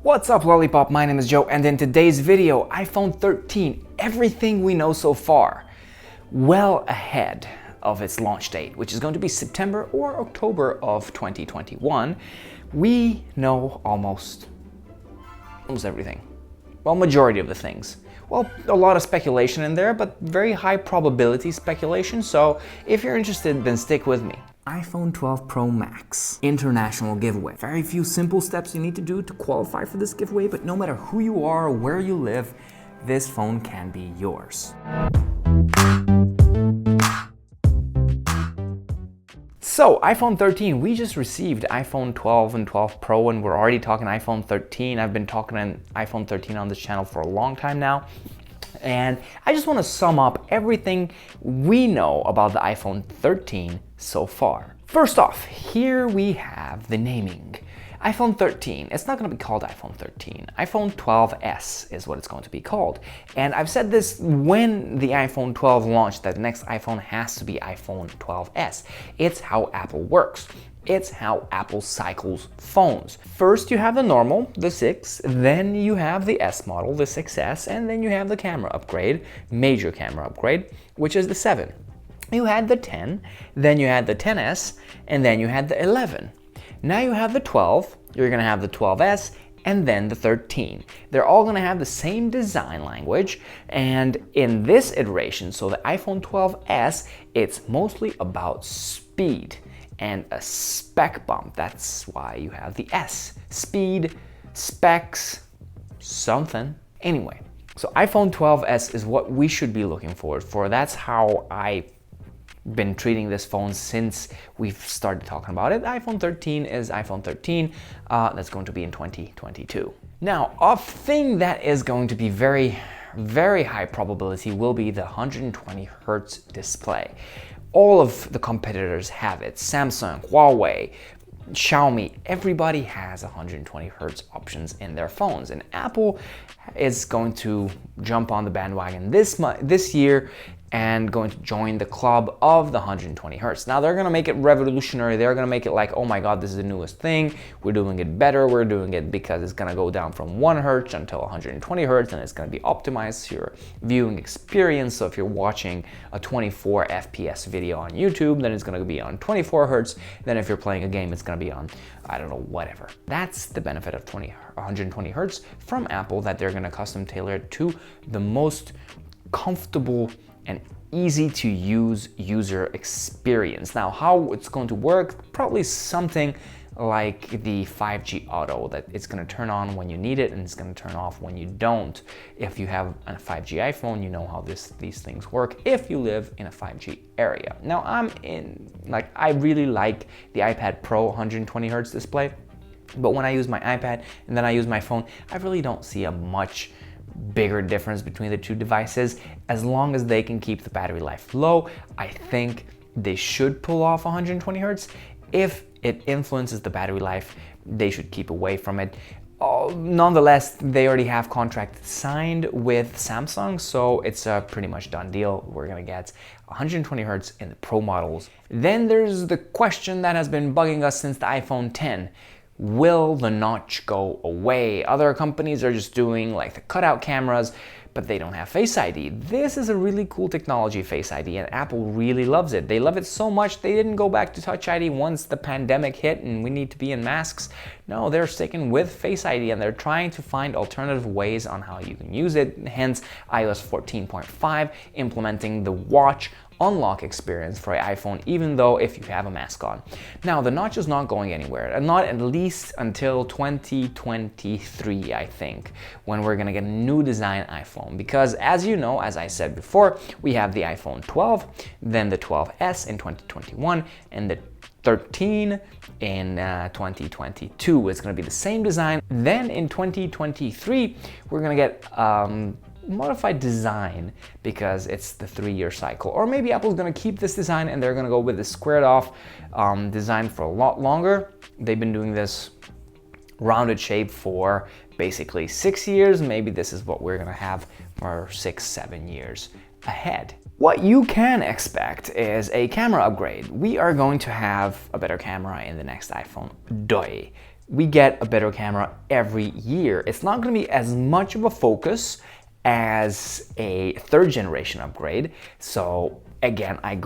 What's up, Lollipop? My name is Joe, and in today's video, iPhone 13, everything we know so far, well ahead of its launch date, which is going to be September or October of 2021. We know almost everything. Well, majority of the things. Well, a lot of speculation in there, but very high probability speculation, so if you're interested, then stick with me. iPhone 12 Pro Max international giveaway. Very few simple steps you need to do to qualify for this giveaway, but no matter who you are or where you live, this phone can be yours. So, iPhone 13, we just received iPhone 12 and 12 Pro, and we're already talking iPhone 13. I've been talking on iPhone 13 on this channel for a long time now. And I just want to sum up everything we know about the iPhone 13 so far. First off, here we have the naming. iPhone 13, it's not going to be called iPhone 13. iPhone 12s is what it's going to be called. And I've said this when the iPhone 12 launched, that the next iPhone has to be iPhone 12s. It's how Apple works. It's how Apple cycles phones. First you have the normal, the 6, then you have the S model, the 6S, and then you have the camera upgrade, major camera upgrade, which is the 7. You had the 10, then you had the 10S, and then you had the 11. Now you have the 12, you're gonna have the 12S, and then the 13. They're all gonna have the same design language, and in this iteration, so the iPhone 12s, it's mostly about speed and a spec bump. That's why you have the S. Speed, specs, something. Anyway, so iPhone 12s is what we should be looking forward for. That's how I've been treating this phone since we've started talking about it. iPhone 13 is iPhone 13. That's going to be in 2022. Now, a thing that is going to be very high probability will be the 120 Hertz display. All of the competitors have it. Samsung, Huawei, Xiaomi, everybody has 120 Hertz options in their phones, and Apple is going to jump on the bandwagon this year and going to join the club of the 120 Hertz. Now they're gonna make it revolutionary. They're gonna make it like, oh my God, this is the newest thing. We're doing it better. We're doing it because it's gonna go down from 1 Hertz until 120 Hertz, and it's gonna be optimized to your viewing experience. So if you're watching a 24 FPS video on YouTube, then it's gonna be on 24 Hertz. Then if you're playing a game, it's gonna be on, I don't know, whatever. That's the benefit of 120 Hertz from Apple, that they're gonna custom tailor it to the most comfortable and easy to use user experience. Now, how it's going to work, probably something like the 5G auto, that it's going to turn on when you need it and it's going to turn off when you don't. If you have a 5G iPhone, you know how these things work if you live in a 5G area. Now, I really like the iPad Pro 120 Hertz display, but when I use my iPad and then I use my phone, I really don't see a much bigger difference between the two devices. As long as they can keep the battery life low, I think they should pull off 120 Hertz. If it influences the battery life, they should keep away from it. Nonetheless, they already have contract signed with Samsung, so it's a pretty much done deal. We're gonna get 120 Hertz in the Pro models. Then there's the question that has been bugging us since the iPhone 10. Will the notch go away? Other companies are just doing like the cutout cameras, but they don't have Face ID. This is a really cool technology, Face ID, and Apple really loves it. They love it so much they didn't go back to Touch ID once the pandemic hit and we need to be in masks. No, they're sticking with Face ID, and they're trying to find alternative ways on how you can use it. Hence, iOS 14.5 implementing the watch unlock experience for an iPhone, even though if you have a mask on. Now, the notch is not going anywhere, and not at least until 2023, I think, when we're gonna get a new design iPhone. Because as you know, as I said before, we have the iPhone 12, then the 12s in 2021, and the 13 in 2022. It's gonna be the same design. Then in 2023, we're gonna get modified design because it's the 3-year cycle. Or maybe Apple's gonna keep this design and they're gonna go with the squared off design for a lot longer. They've been doing this rounded shape for basically 6 years. Maybe this is what we're gonna have for 6-7 years ahead. What you can expect is a camera upgrade. We are going to have a better camera in the next iPhone. Doi. we get a better camera every year. It's not going to be as much of a focus as a third generation upgrade. So again, I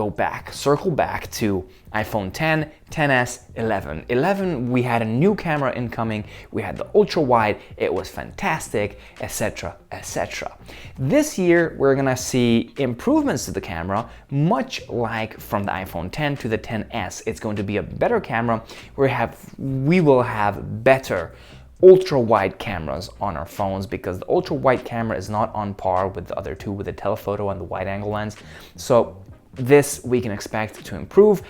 circle back to iPhone 10, 10s, 11. 11, we had a new camera incoming, we had the ultra wide, it was fantastic, etc, etc. This year, we're gonna see improvements to the camera, much like from the iPhone 10 to the 10s. It's going to be a better camera. We will have better ultra wide cameras on our phones, because the ultra wide camera is not on par with the other two, with the telephoto and the wide angle lens. So this we can expect to improve.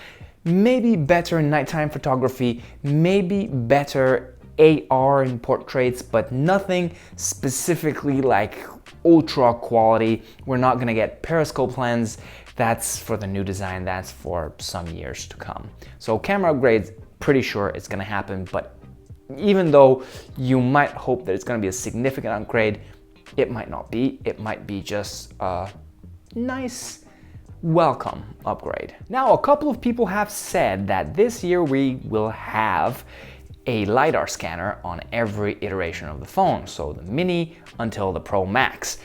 Maybe better nighttime photography, maybe better AR in portraits, but nothing specifically like ultra quality. We're not gonna get periscope lens. That's for the new design, that's for some years to come. So camera upgrades, pretty sure it's gonna happen, but even though you might hope that it's going to be a significant upgrade, it might not be. It might be just a nice welcome upgrade. Now, a couple of people have said that this year we will have a LiDAR scanner on every iteration of the phone, so the Mini until the Pro Max.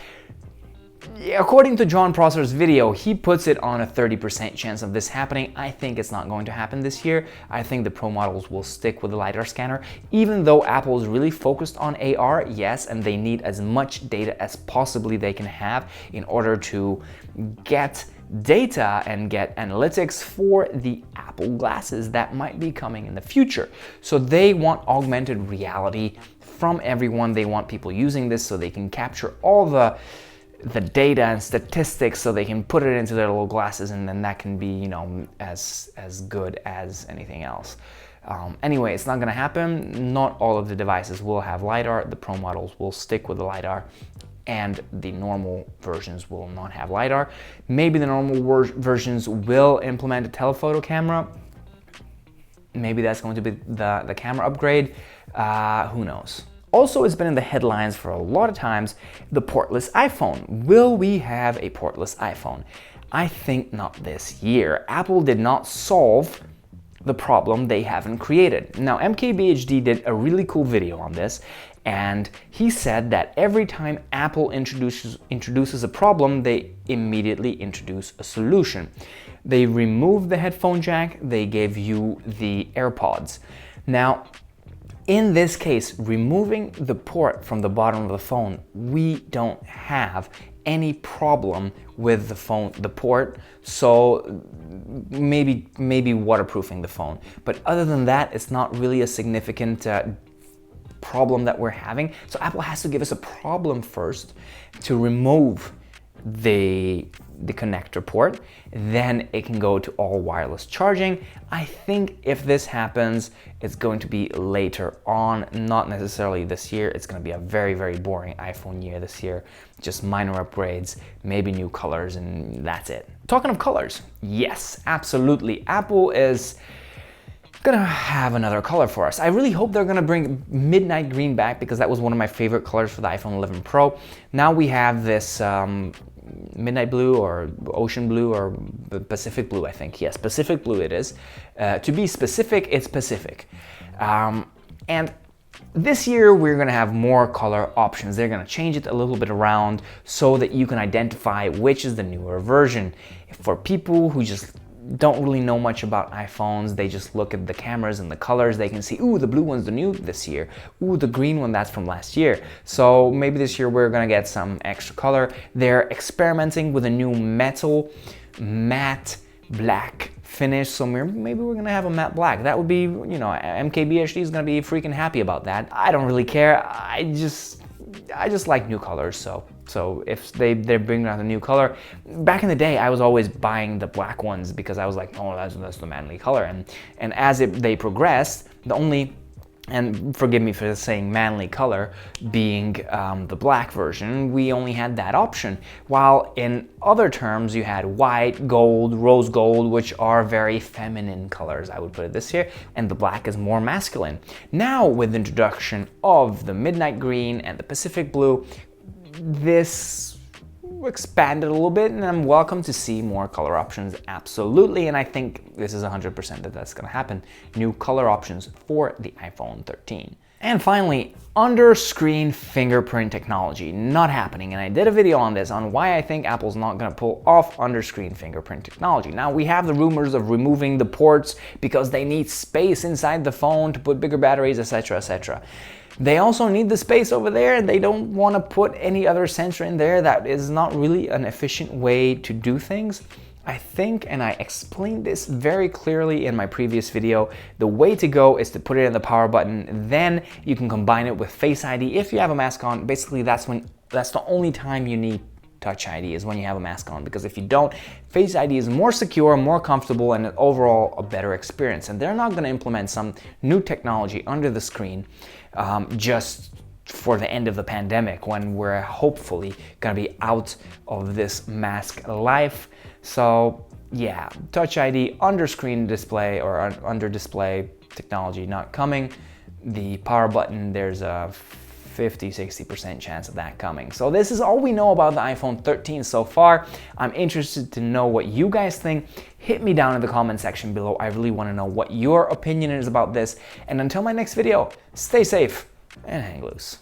According to John Prosser's video, he puts it on a 30% chance of this happening. I think it's not going to happen this year. I think the Pro models will stick with the LiDAR scanner, even though Apple is really focused on AR, yes, and they need as much data as possibly they can have in order to get data and get analytics for the Apple glasses that might be coming in the future. So they want augmented reality from everyone. They want people using this so they can capture all the data and statistics, so they can put it into their little glasses, and then that can be, you know, as good as anything else. Anyway, it's not gonna happen. Not all of the devices will have LiDAR. The Pro models will stick with the LiDAR, and the normal versions will not have LiDAR. Maybe the normal versions will implement a telephoto camera. Maybe that's going to be the camera upgrade. Who knows? Also, it's been in the headlines for a lot of times, the portless iPhone. Will we have a portless iPhone? I think not this year. Apple did not solve the problem they haven't created. Now, MKBHD did a really cool video on this, and he said that every time Apple introduces a problem, they immediately introduce a solution. They removed the headphone jack, they gave you the AirPods. Now, in this case, removing the port from the bottom of the phone, we don't have any problem with the port, so maybe waterproofing the phone. But other than that, it's not really a significant problem that we're having. So Apple has to give us a problem first to remove the connector port, then it can go to all wireless charging. I think if this happens, it's going to be later on, not necessarily this year. It's going to be a very, very boring iPhone year this year. Just minor upgrades, maybe new colors, and that's it. Talking of colors, yes, absolutely. Apple is gonna have another color for us. I really hope they're gonna bring midnight green back, because that was one of my favorite colors for the iPhone 11 Pro. Now we have this midnight blue or ocean blue or Pacific blue, I think. Yes, Pacific blue it is. To be specific, it's Pacific. And this year we're gonna have more color options. They're gonna change it a little bit around so that you can identify which is the newer version. For people who just don't really know much about iPhones, they just look at the cameras and the colors, they can see, ooh, the blue one's the new this year, ooh, the green one, that's from last year. So maybe this year we're gonna get some extra color. They're experimenting with a new matte black finish, so maybe we're gonna have a matte black. That would be, you know, MKBHD is gonna be freaking happy about that. I don't really care, I just like new colors, so if they're bringing out a new color. Back in the day, I was always buying the black ones because I was like, oh, that's the manly color. And as they progressed, the only, and forgive me for saying manly color, being the black version, we only had that option. While in other terms, you had white, gold, rose gold, which are very feminine colors, I would put it this year, and the black is more masculine. Now, with the introduction of the midnight green and the Pacific blue, this expanded a little bit, and I'm welcome to see more color options, absolutely. And I think this is 100% that that's gonna happen. New color options for the iPhone 13. And finally, under-screen fingerprint technology, not happening. And I did a video on this, on why I think Apple's not gonna pull off under-screen fingerprint technology. Now, we have the rumors of removing the ports because they need space inside the phone to put bigger batteries, etc., etc. They also need the space over there, and they don't want to put any other sensor in there. That is not really an efficient way to do things. I think, and I explained this very clearly in my previous video, the way to go is to put it in the power button, then you can combine it with Face ID if you have a mask on. Basically, that's the only time you need Touch ID is when you have a mask on, because if you don't, Face ID is more secure, more comfortable, and overall a better experience. And they're not going to implement some new technology under the screen just for the end of the pandemic, when we're hopefully going to be out of this mask life. So yeah, Touch ID under screen display or under display technology not coming. The power button, there's a 50-60% chance of that coming. So this is all we know about the iPhone 13 so far. I'm interested to know what you guys think. Hit me down in the comment section below. I really want to know what your opinion is about this. And until my next video, stay safe and hang loose.